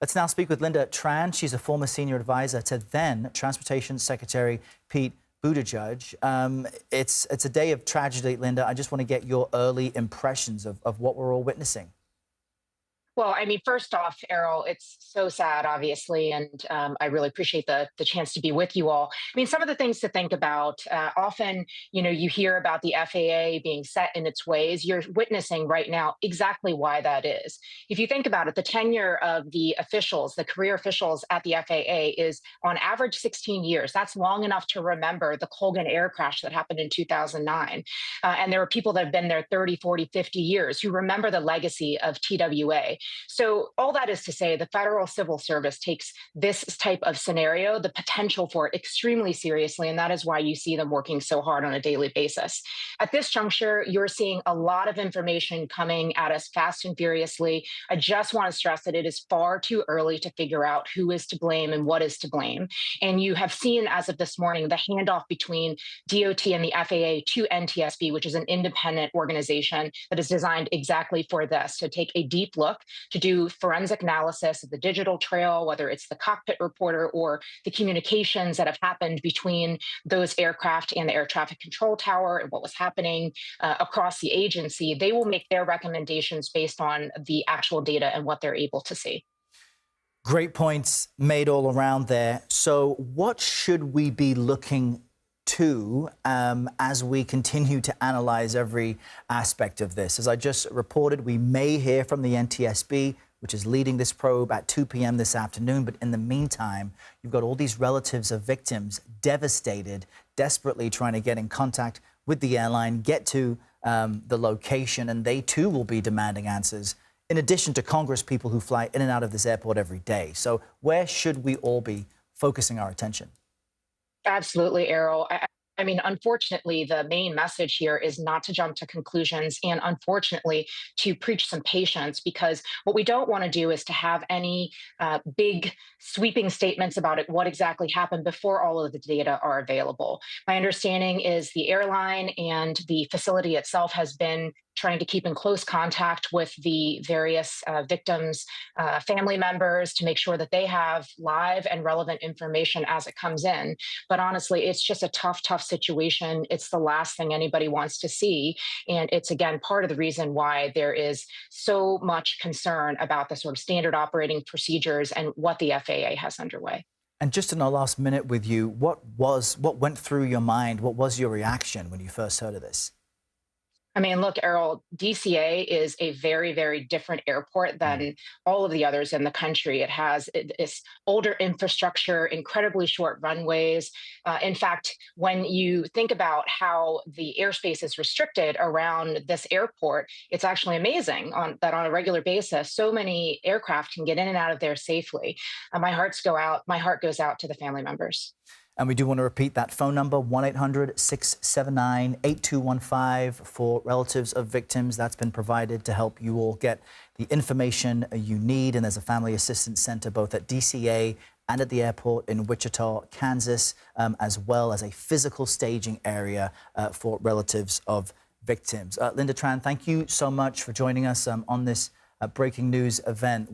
Let's now speak with Lynda Tran. She's a former senior advisor to then Transportation Secretary Pete Buttigieg. It's a day of tragedy, Lynda. I just want to get your early impressions of what we're all witnessing. Well, I mean, first off, Errol, it's so sad, obviously, and I really appreciate the chance to be with you all. I mean, some of the things to think about. Often, you hear about the FAA being set in its ways. You're witnessing right now exactly why that is. If you think about it, the tenure of the officials, the career officials at the FAA, is on average 16 years. That's long enough to remember the Colgan air crash that happened in 2009. And there are people that have been there 30, 40, 50 years who remember the legacy of TWA. So all that is to say, the federal civil service takes this type of scenario, the potential for it, extremely seriously, and that is why you see them working so hard on a daily basis. At this juncture, you're seeing a lot of information coming at us fast and furiously. I just want to stress that it is far too early to figure out who is to blame and what is to blame. And you have seen, as of this morning, the handoff between DOT and the FAA to NTSB, which is an independent organization that is designed exactly for this, to take a deep look, to do forensic analysis of the digital trail, whether it's the cockpit reporter or the communications that have happened between those aircraft and the air traffic control tower and what was happening across the agency. They will make their recommendations based on the actual data and what they're able to see. Great points made all around there. So what should we be looking to as we continue to analyze every aspect of this? As I just reported, we may hear from the NTSB, which is leading this probe, at 2 p.m. this afternoon. But in the meantime, you've got all these relatives of victims devastated, desperately trying to get in contact with the airline, get to the location, and they too will be demanding answers, in addition to Congress people who fly in and out of this airport every day. So where should we all be focusing our attention? Absolutely, Errol. I mean, unfortunately, the main message here is not to jump to conclusions and, unfortunately, to preach some patience, because what we don't want to do is to have any big sweeping statements about what exactly happened before all of the data are available. My understanding is the airline and the facility itself has been trying to keep in close contact with the various victims' family members to make sure that they have live and relevant information as it comes in. But honestly, it's just a tough situation. It's the last thing anybody wants to see. And it's, again, part of the reason why there is so much concern about the sort of standard operating procedures and what the FAA has underway. And just in our last minute with you, what went through your mind? What was your reaction when you first heard of this? I mean, look, Errol, DCA is a very, very different airport than all of the others in the country. It has this older infrastructure, incredibly short runways. In fact, when you think about how the airspace is restricted around this airport, it's actually amazing that on a regular basis, so many aircraft can get in and out of there safely. My heart goes out to the family members. And we do want to repeat that phone number, 1-800-679-8215, for relatives of victims. That's been provided to help you all get the information you need. And there's a family assistance center both at DCA and at the airport in Wichita, Kansas, as well as a physical staging area for relatives of victims. Lynda Tran, thank you so much for joining us on this breaking news event.